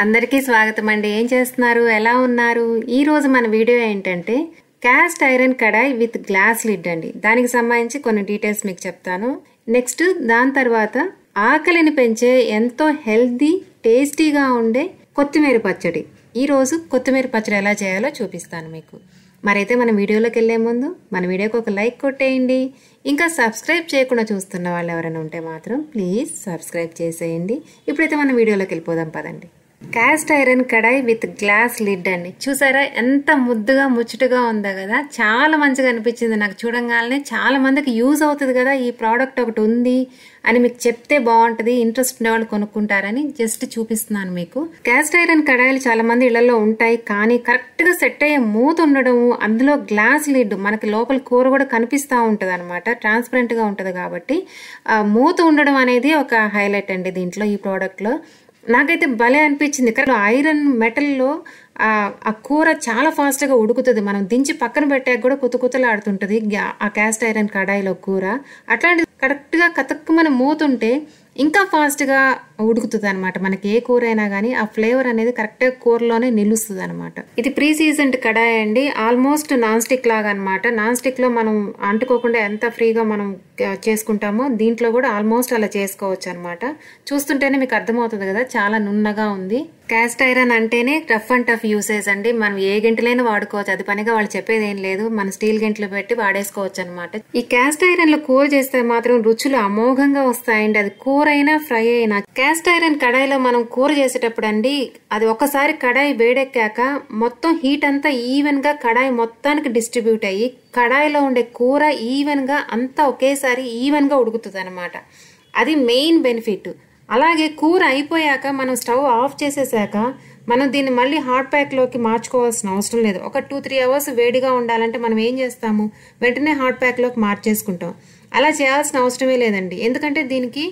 అందరికీ స్వాగతం అండి. ఏం చేస్తున్నారు, ఎలా ఉన్నారు? ఈ రోజు మన వీడియో ఏంటంటే cast iron kadai with glass lid అండి. దానికి సంబంధించి కొన్ని డీటెయిల్స్ మీకు చెప్తాను. నెక్స్ట్ దాని తర్వాత ఆకలిని పెంచే ఎంతో హెల్తీ టేస్టీగా ఉండే కొత్తిమీర పచ్చడి. ఈ రోజు కొత్తిమీర పచ్చడి ఎలా చేయాలో చూపిస్తాను మీకు. మరైతే మన వీడియోలోకి వెళ్లే ముందు మన వీడియోకి ఒక లైక్ కొట్టేయండి. ఇంకా సబ్స్క్రైబ్ చేయకుండా చూస్తున్న వాళ్ళు ఎవరైనా ఉంటే మాత్రం ప్లీజ్ సబ్స్క్రైబ్ చేసేయండి. ఇప్పుడైతే మన వీడియోలోకి వెళ్ళిపోదాం పదండి. Cast iron kadai with glass lid అండి. చూసారా ఎంత ముద్దుగా ముచ్చటగా ఉందా కదా, చాలా మంచిగా అనిపించింది నాకు చూడంగానే. చాలా మందికి యూజ్ అవుతుంది కదా ఈ ప్రోడక్ట్ ఒకటి ఉంది అని మీకు చెప్తే బాగుంటది, ఇంట్రెస్ట్ ఉండే వాళ్ళు కొనుక్కుంటారని జస్ట్ చూపిస్తున్నాను మీకు. క్యాస్ట్ ఐరన్ కడాయిలు చాలా మంది ఇళ్లలో ఉంటాయి, కానీ కరెక్ట్ గా సెట్ అయ్యే మూత ఉండడం, అందులో గ్లాస్ లిడ్ మనకి లోపల కూర కూడా కనిపిస్తూ ఉంటది అనమాట, ట్రాన్స్పరెంట్ గా ఉంటది కాబట్టి మూత ఉండడం అనేది ఒక హైలైట్ అండి దీంట్లో, ఈ ప్రోడక్ట్ లో. నాకైతే భలే అనిపించింది. ఐరన్ మెటల్లో ఆ కూర చాలా ఫాస్ట్ గా ఉడుకుతుంది. మనం దించి పక్కన పెట్టాక కూడా కుతకుతలు ఆడుతుంటది ఆ క్యాస్ట్ ఐరన్ కడాయిలో కూర. అట్లాంటి కరెక్ట్ గా కతక్కుమని మూతుంటే ఇంకా ఫాస్ట్ గా ఉడుకుతుంది అనమాట. మనకి ఏ కూర అయినా కానీ ఆ ఫ్లేవర్ అనేది కరెక్ట్ గా కూరలోనే నిలుస్తుంది అనమాట. ఇది ప్రీ సీజన్డ్ కడాయి అండి, ఆల్మోస్ట్ నాన్ స్టిక్ లాగా అనమాట. నాన్ స్టిక్ లో మనం అంటుకోకుండా ఎంత ఫ్రీగా మనం చేసుకుంటామో దీంట్లో కూడా ఆల్మోస్ట్ అలా చేసుకోవచ్చు అనమాట. చూస్తుంటేనే మీకు అర్థమవుతుంది కదా, చాలా నున్నగా ఉంది. క్యాస్ట్ ఐరన్ అంటేనే రఫ్ అండ్ టఫ్ యూసేజ్ అండి. మనం ఏ గంటలైనా వాడుకోవచ్చు, అది పనిగా వాళ్ళు చెప్పేది ఏం లేదు. మన స్టీల్ గంటలు పెట్టి వాడేసుకోవచ్చు అనమాట. ఈ క్యాస్ట్ ఐరన్ లో కూర చేస్తే మాత్రం రుచులు అమోఘంగా వస్తాయండి, అది కూర అయినా ఫ్రై అయినా. క్యాస్ట్ ఐరన్ కడాయిలో మనం కూర చేసేటప్పుడు అండి, అది ఒకసారి కడాయి వేడెక్కాక మొత్తం హీట్ అంతా ఈవెన్ గా కడాయి మొత్తానికి డిస్ట్రిబ్యూట్ అయ్యి కడాయిలో ఉండే కూర ఈవెన్ గా అంతా ఒకేసారి ఈవెన్ గా ఉడుకుతుంది అనమాట. అది మెయిన్ బెనిఫిట్. అలాగే కూర అయిపోయాక మనం స్టవ్ ఆఫ్ చేసేసాక మనం దీన్ని మళ్ళీ హాట్ ప్యాక్ లోకి మార్చుకోవాల్సిన అవసరం లేదు. ఒక 2-3 అవర్స్ వేడిగా ఉండాలంటే మనం ఏం చేస్తాము, వెంటనే హాట్ ప్యాక్ లోకి మార్చేసుకుంటాం. అలా చేయాల్సిన అవసరమే లేదండి, ఎందుకంటే దీనికి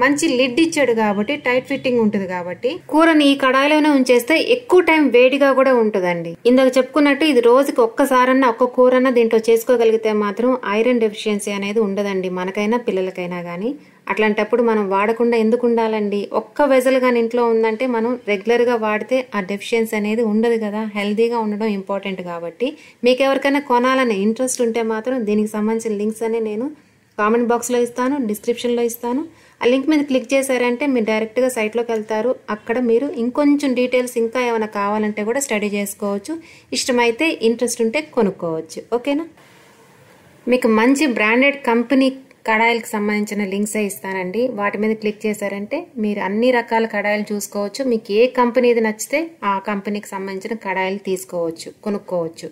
మంచి లిడ్ ఇచ్చాడు కాబట్టి, టైట్ ఫిట్టింగ్ ఉంటుంది కాబట్టి కూరని ఈ కడాయిలోనే ఉంచేస్తే ఎక్కువ టైం వేడిగా కూడా ఉంటుందండి. ఇందాక చెప్పుకున్నట్టు ఇది రోజుకి ఒక్కసారన్నా ఒక్క కూరన్నా దీంట్లో చేసుకోగలిగితే మాత్రం ఐరన్ డెఫిషియన్సీ అనేది ఉండదండి, మనకైనా పిల్లలకైనా గానీ. అట్లాంటప్పుడు మనం వాడకుండా ఎందుకు ఉండాలండి? ఒక్క వెజల్ గాని ఇంట్లో ఉందంటే మనం రెగ్యులర్ గా వాడితే ఆ డెఫిషియన్సీ అనేది ఉండదు కదా. హెల్దీగా ఉండడం ఇంపార్టెంట్ కాబట్టి మీకు ఎవరికైనా కొనాలనే ఇంట్రెస్ట్ ఉంటే మాత్రం దీనికి సంబంధించిన లింక్స్ అన్ని నేను కామెంట్ బాక్స్ లో ఇస్తాను, డిస్క్రిప్షన్ లో ఇస్తాను. ఆ లింక్ మీద క్లిక్ చేశారంటే మీరు డైరెక్ట్ గా సైట్ లోకి వెళ్తారు. అక్కడ మీరు ఇంకొంచెం డీటెయిల్స్ ఇంకా ఏమైనా కావాలంటే కూడా స్టడీ చేసుకోవచ్చు. ఇష్టమైతే ఇంట్రెస్ట్ ఉంటే కొనుక్కోవచ్చు. ఓకేనా? మీకు మంచి బ్రాండెడ్ కంపెనీ కడాయిలకు సంబంధించిన లింక్సే ఇస్తానండి. వాటి మీద క్లిక్ చేశారంటే మీరు అన్ని రకాల కడాయిలు చూసుకోవచ్చు. మీకు ఏ కంపెనీది నచ్చితే ఆ కంపెనీకి సంబంధించిన కడాయిలు తీసుకోవచ్చు, కొనుక్కోవచ్చు.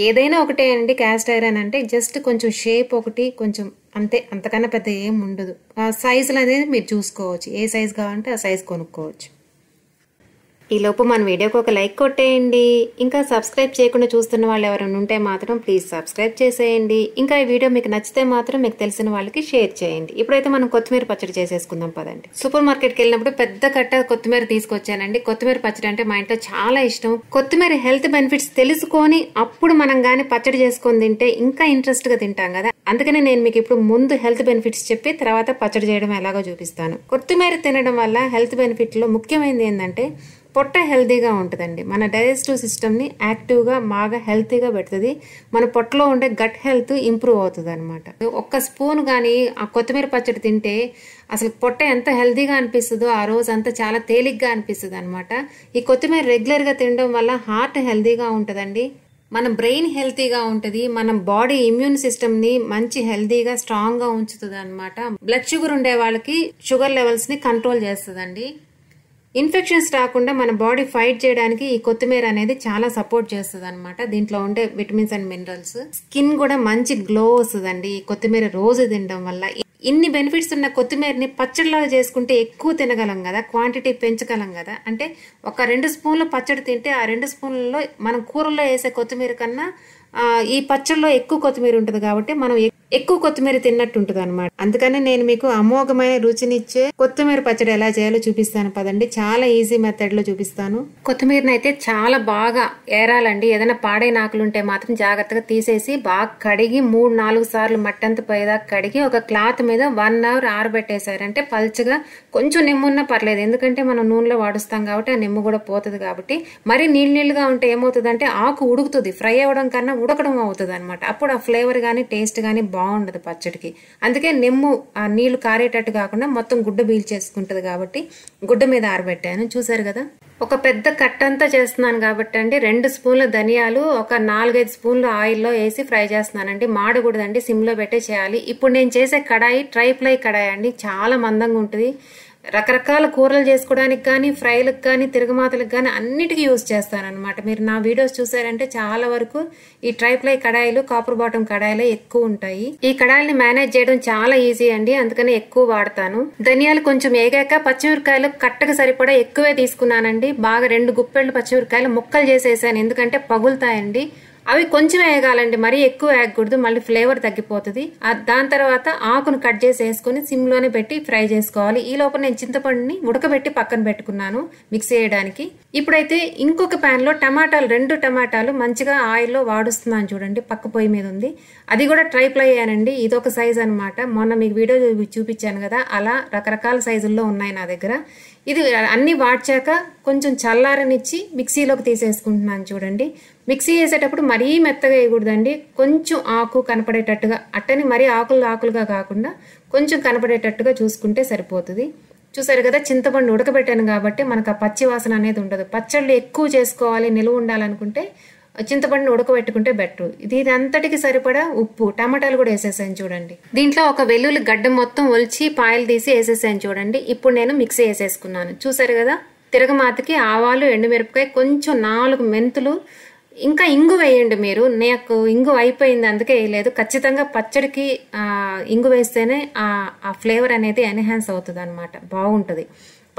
ఏదైనా ఒకటే అండి, క్యాస్ట్ ఐరన్ అంటే జస్ట్ కొంచెం షేప్ ఒకటి కొంచెం అంతే, అంతకన్నా పెద్ద ఏం ఉండదు. ఆ సైజులు అనేది మీరు చూసుకోవచ్చు, ఏ సైజ్ కావాలంటే ఆ సైజ్ కొనుక్కోవచ్చు. ఈ లోపు మన వీడియోకి ఒక లైక్ కొట్టేయండి. ఇంకా సబ్స్క్రైబ్ చేయకుండా చూస్తున్న వాళ్ళు ఎవరైనా ఉంటే మాత్రం ప్లీజ్ సబ్స్క్రైబ్ చేసేయండి. ఇంకా ఈ వీడియో మీకు నచ్చితే మాత్రం మీకు తెలిసిన వాళ్ళకి షేర్ చేయండి. ఇప్పుడైతే మనం కొత్తిమీర పచ్చడి చేసేసుకుందాం పదండి. సూపర్ మార్కెట్కి వెళ్ళినప్పుడు పెద్ద కట్ట కొత్తిమీర తీసుకొచ్చానండి. కొత్తిమీర పచ్చడి అంటే మా ఇంట్లో చాలా ఇష్టం. కొత్తిమీర హెల్త్ బెనిఫిట్స్ తెలుసుకొని అప్పుడు మనం గానీ పచ్చడి చేసుకొని తింటే ఇంకా ఇంట్రెస్ట్ గా తింటాం కదా. అందుకనే నేను మీకు ఇప్పుడు ముందు హెల్త్ బెనిఫిట్స్ చెప్పి తర్వాత పచ్చడి చేయడం ఎలాగో చూపిస్తాను. కొత్తిమీర తినడం వల్ల హెల్త్ బెనిఫిట్ లో ముఖ్యమైనది ఏంటంటే పొట్ట హెల్తీగా ఉంటుందండి. మన డైజెస్టివ్ సిస్టమ్ని యాక్టివ్గా బాగా హెల్తీగా పెడుతుంది. మన పొట్టలో ఉండే గట్ హెల్త్ ఇంప్రూవ్ అవుతుంది అనమాట. ఒక్క స్పూన్ కానీ ఆ కొత్తిమీర పచ్చడి తింటే అసలు పొట్ట ఎంత హెల్తీగా అనిపిస్తుందో ఆ రోజు అంతా చాలా తేలిగ్గా అనిపిస్తుంది అనమాట. ఈ కొత్తిమీర రెగ్యులర్గా తినడం వల్ల హార్ట్ హెల్తీగా ఉంటుందండి, మన బ్రెయిన్ హెల్తీగా ఉంటుంది, మన బాడీ ఇమ్యూన్ సిస్టమ్ ని మంచి హెల్తీగా స్ట్రాంగ్ గా ఉంచుతుంది అనమాట. బ్లడ్ షుగర్ ఉండే వాళ్ళకి షుగర్ లెవెల్స్ ని కంట్రోల్ చేస్తుందండి. ఇన్ఫెక్షన్స్ రాకుండా మన బాడీ ఫైట్ చేయడానికి ఈ కొత్తిమీర అనేది చాలా సపోర్ట్ చేస్తుంది అనమాట. దీంట్లో ఉండే విటమిన్స్ అండ్ మినరల్స్. స్కిన్ కూడా మంచి గ్లో వస్తుందండి ఈ కొత్తిమీర రోజు తినడం వల్ల. ఇన్ని బెనిఫిట్స్ ఉన్న కొత్తిమీరని పచ్చడిలాగా చేసుకుంటే ఎక్కువ తినగలం కదా, క్వాంటిటీ పెంచగలం కదా. అంటే ఒక 2 స్పూన్లు పచ్చడి తింటే ఆ 2 స్పూన్లలో మనం కూరలో వేసే కొత్తిమీర కన్నా ఈ పచ్చడిలో ఎక్కువ కొత్తిమీర ఉంటుంది కాబట్టి మనం ఎక్కువ కొత్తిమీర తిన్నట్టు ఉంటుంది అనమాట. అందుకని నేను మీకు అమోఘమైన రుచినిచ్చే కొత్తిమీర పచ్చడి ఎలా చేయాలో చూపిస్తాను పదండి. చాలా ఈజీ మెథడ్ లో చూపిస్తాను. కొత్తిమీరని అయితే చాలా బాగా ఏరాలండి. ఏదైనా పాడైన ఆకులు ఉంటే మాత్రం జాగ్రత్తగా తీసేసి బాగా కడిగి 3-4 సార్లు మట్టంతా పోయేదాకా కడిగి ఒక క్లాత్ మీద 1 అవర్ ఆరబెట్టేశారంటే పల్చగా కొంచెం నిమ్మున్నా పర్లేదు. ఎందుకంటే మనం నూనెలో వాడుస్తాం కాబట్టి ఆ నిమ్ము కూడా పోతుంది. కాబట్టి మరి నీళ్ళుగా ఉంటే ఏమవుతుందంటే ఆకు ఉడుకుతుంది. ఫ్రై అవ్వడం కన్నా ఉడకడం అవుతుంది అనమాట. అప్పుడు ఆ ఫ్లేవర్ గానీ టేస్ట్ గానీ బాగుండదు పచ్చడికి. అందుకే నిమ్ము ఆ నీళ్లు కారేటట్టు కాకుండా మొత్తం గుడ్డ పీల్చేసుకుంటది కాబట్టి గుడ్డ మీద ఆరబెట్టాను. చూసారు కదా. ఒక పెద్ద కట్టంతా చేస్తున్నాను కాబట్టి అండి 2 స్పూన్ల ధనియాలు, ఒక 4-5 స్పూన్లు ఆయిల్లో వేసి ఫ్రై చేస్తున్నానండి. మాడకూడదండి, సిమ్ లో పెట్టే చేయాలి. ఇప్పుడు నేను చేసే కడాయి ట్రైప్లై కడాయి అండి. చాలా మందంగా ఉంటుంది. రకరకాల కూరలు చేసుకోవడానికి కానీ, ఫ్రైలకు కానీ, తిరగమాతలకు కానీ అన్నిటికీ యూజ్ చేస్తానన్నమాట. మీరు నా వీడియోస్ చూసారంటే చాలా వరకు ఈ ట్రైప్లై కడాయిలు, కాపర్ బాటం కడాయిలే ఎక్కువ ఉంటాయి. ఈ కడాయిల్ని మేనేజ్ చేయడం చాలా ఈజీ అండి. అందుకని ఎక్కువ వాడతాను. ధనియాలు కొంచెం ఏగాక పచ్చిమిరకాయలు కట్టకు సరిపడా ఎక్కువే తీసుకున్నానండి. బాగా 2 గుప్పెళ్ళు పచ్చిమిరకాయలు ముక్కలు చేసేసాను. ఎందుకంటే పగులుతాయండి. అవి కొంచెం వేగాలండి, మరీ ఎక్కువ వేగకూడదు, మళ్ళీ ఫ్లేవర్ తగ్గిపోతుంది. దాని తర్వాత ఆకును కట్ చేసి వేసుకుని సిమ్ లోనే పెట్టి ఫ్రై చేసుకోవాలి. ఈ లోపల నేను చింతపండుని ఉడకబెట్టి పక్కన పెట్టుకున్నాను మిక్స్ చేయడానికి. ఇప్పుడైతే ఇంకొక ప్యాన్ లో టమాటాలు 2 టమాటాలు మంచిగా ఆయిల్లో వాడుస్తున్నాను చూడండి. పక్క పొయ్యి మీద ఉంది. అది కూడా ట్రైప్లై అయ్యానండి. ఇదొక సైజ్ అనమాట. మొన్న మీకు వీడియో చూపించాను కదా, అలా రకరకాల సైజుల్లో ఉన్నాయి నా దగ్గర. ఇది అన్ని వాడ్చాక కొంచెం చల్లారనిచ్చి మిక్సీలోకి తీసేసుకుంటున్నాను చూడండి. మిక్సీ వేసేటప్పుడు మరీ మెత్తగా వేయకూడదండి. కొంచెం ఆకు కనపడేటట్టుగా, అట్టని మరీ ఆకులుగా కాకుండా కొంచెం కనపడేటట్టుగా చూసుకుంటే సరిపోతుంది. చూసారు కదా, చింతపండు ఉడకబెట్టాను కాబట్టి మనకు ఆ పచ్చి వాసన అనేది ఉండదు. పచ్చళ్ళు ఎక్కువ చేసుకోవాలి, నిలువ ఉండాలనుకుంటే చింతపండుని ఉడకబెట్టుకుంటే బెటర్. ఇది అంతటికి సరిపడా ఉప్పు, టమాటాలు కూడా వేసేసాను చూడండి. దీంట్లో ఒక వెల్లుల్లి గడ్డ మొత్తం ఒలిచి పాయలు తీసి వేసేసాను చూడండి. ఇప్పుడు నేను మిక్సీ వేసేసుకున్నాను. చూసారు కదా. తిరగమాతకి ఆవాలు, ఎండుమిరపకాయ, కొంచెం 4 మెంతులు, ఇంకా ఇంగు వేయండి మీరు. నాకు ఇంగు అయిపోయింది అందుకే వేయలేదు. ఖచ్చితంగా పచ్చడికి ఇంగు వేస్తేనే ఆ ఫ్లేవర్ అనేది ఎన్హాన్స్ అవుతుంది అనమాట, బాగుంటుంది.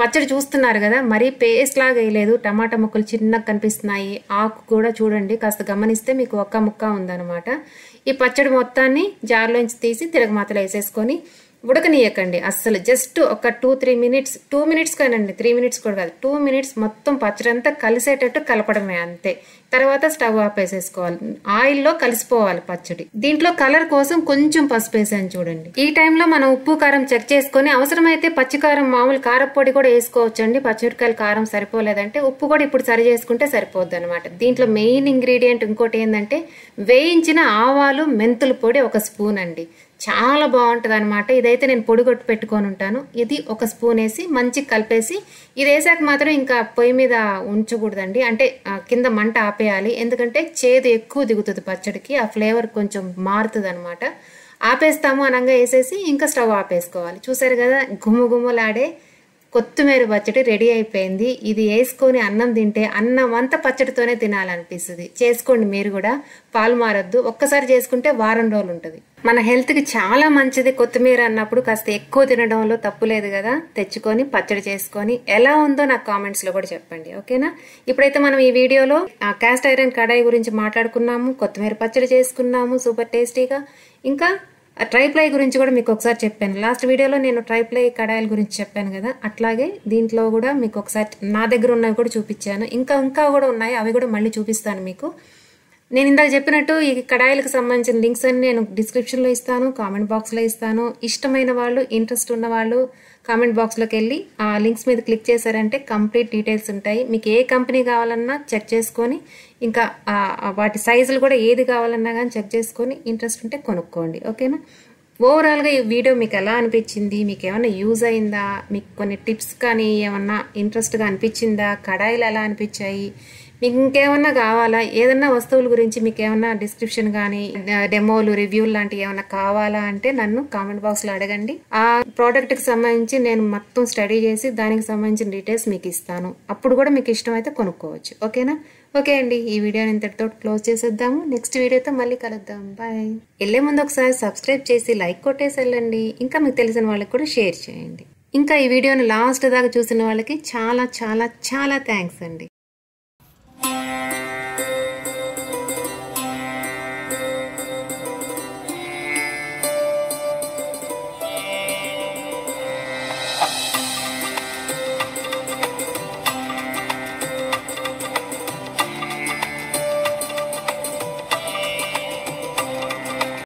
పచ్చడి చూస్తున్నారు కదా, మరీ పేస్ట్ లాగా వేయలేదు. టమాటా ముక్కలు చిన్నగా కనిపిస్తున్నాయి. ఆకు కూడా చూడండి, కాస్త గమనిస్తే మీకు ఒక్క ముక్క ఉందన్నమాట. ఈ పచ్చడి మొత్తాన్ని జార్లోంచి తీసి తిరగమాతలో వేసేసుకొని ఉడకనీయకండి అస్సలు. జస్ట్ ఒక 2-3 మినిట్స్, 2 మినిట్స్ కానండి, 3 మినిట్స్ కూడా కాదు, 2 మినిట్స్ మొత్తం పచ్చడి అంతా కలిసేటట్టు కలపడమే అంతే. తర్వాత స్టవ్ ఆపేసేసుకోవాలి. ఆయిల్లో కలిసిపోవాలి పచ్చడి. దీంట్లో కలర్ కోసం కొంచెం పసుపు వేసాను చూడండి. ఈ టైంలో మనం ఉప్పు కారం చెక్ చేసుకొని అవసరమైతే పచ్చికారం, మామూలు కారపొడి కూడా వేసుకోవచ్చండి. పచ్చిమిరకాయలు కారం సరిపోలేదంటే ఉప్పు కూడా ఇప్పుడు సరి చేసుకుంటే సరిపోద్ది అనమాట. దీంట్లో మెయిన్ ఇంగ్రీడియంట్ ఇంకోటి ఏంటంటే వేయించిన ఆవాలు, మెంతుల పొడి 1 స్పూన్ అండి. చాలా బాగుంటుంది అనమాట. ఇదైతే నేను పొడి కొట్టి పెట్టుకొని ఉంటాను. ఇది 1 స్పూన్ వేసి మంచిగా కలిపేసి, ఇది వేసాక మాత్రం ఇంకా పొయ్యి మీద ఉంచకూడదండి. అంటే కింద మంట ఆపేయాలి. ఎందుకంటే చేదు ఎక్కువ దిగుతుంది పచ్చడికి, ఆ ఫ్లేవర్ కొంచెం మారుతుంది అనమాట. ఆపేస్తాము అనంగా వేసేసి ఇంకా స్టవ్ ఆపేసుకోవాలి. చూసారు కదా, గుమ్మగుమ్మలాడే కొత్తిమీర పచ్చడి రెడీ అయిపోయింది. ఇది వేసుకొని అన్నం తింటే అన్నం అంతా పచ్చడితోనే తినాలనిపిస్తుంది. చేసుకోండి మీరు కూడా, పాలు మారద్దు. ఒక్కసారి చేసుకుంటే వారం రోజులు ఉంటుంది. మన హెల్త్ కి చాలా మంచిది. కొత్తిమీర అన్నప్పుడు కాస్త ఎక్కువ తినడంలో తప్పు లేదు కదా. తెచ్చుకొని పచ్చడి చేసుకొని ఎలా ఉందో నాకు కామెంట్స్ లో కూడా చెప్పండి, ఓకేనా. ఇప్పుడైతే మనం ఈ వీడియోలో కాస్ట్ ఐరన్ కడాయి గురించి మాట్లాడుకున్నాము, కొత్తిమీర పచ్చడి చేసుకున్నాము సూపర్ టేస్టీగా. ఇంకా ట్రైప్లై గురించి కూడా మీకు ఒకసారి చెప్పాను. లాస్ట్ వీడియోలో నేను ట్రైప్లై కడాయిల గురించి చెప్పాను కదా, అట్లాగే దీంట్లో కూడా మీకు ఒకసారి నా దగ్గర ఉన్నవి కూడా చూపించాను. ఇంకా కూడా ఉన్నాయి, అవి కూడా మళ్ళీ చూపిస్తాను మీకు. నేను ఇందాక చెప్పినట్టు ఈ కడాయిలకు సంబంధించిన లింక్స్ అన్ని నేను డిస్క్రిప్షన్లో ఇస్తాను, కామెంట్ బాక్స్లో ఇస్తాను. ఇష్టమైన వాళ్ళు, ఇంట్రెస్ట్ ఉన్న వాళ్ళు కామెంట్ బాక్స్లోకి వెళ్ళి ఆ లింక్స్ మీద క్లిక్ చేశారంటే కంప్లీట్ డీటెయిల్స్ ఉంటాయి. మీకు ఏ కంపెనీ కావాలన్నా చెక్ చేసుకొని, ఇంకా వాటి సైజులు కూడా ఏది కావాలన్నా కానీ చెక్ చేసుకొని ఇంట్రెస్ట్ ఉంటే కొనుక్కోండి, ఓకేనా. ఓవరాల్గా ఈ వీడియో మీకు ఎలా అనిపించింది, మీకు ఏమైనా యూజ్ అయిందా, మీకు కొన్ని టిప్స్ కానీ ఏమన్నా ఇంట్రెస్ట్గా అనిపించిందా, కడాయిలు ఎలా అనిపించాయి, మీకు ఇంకేమన్నా కావాలా, ఏదన్నా వస్తువుల గురించి మీకు ఏమన్నా డిస్క్రిప్షన్ కానీ డెమోలు, రివ్యూలు లాంటివి ఏమన్నా కావాలా అంటే నన్ను కామెంట్ బాక్స్లో అడగండి. ఆ ప్రోడక్ట్కి సంబంధించి నేను మొత్తం స్టడీ చేసి దానికి సంబంధించిన డీటెయిల్స్ మీకు ఇస్తాను. అప్పుడు కూడా మీకు ఇష్టమైతే కొనుక్కోవచ్చు, ఓకేనా. ఓకే అండి, ఈ వీడియోని ఇంతటితో క్లోజ్ చేసేద్దాము. నెక్స్ట్ వీడియోతో మళ్ళీ కలుద్దాం. బాయ్. వెళ్ళే ముందు ఒకసారి సబ్స్క్రైబ్ చేసి లైక్ కొట్టేసి వెళ్ళండి. ఇంకా మీకు తెలిసిన వాళ్ళకి కూడా షేర్ చేయండి. ఇంకా ఈ వీడియోని లాస్ట్ దాకా చూసిన వాళ్ళకి చాలా చాలా చాలా థ్యాంక్స్ అండి.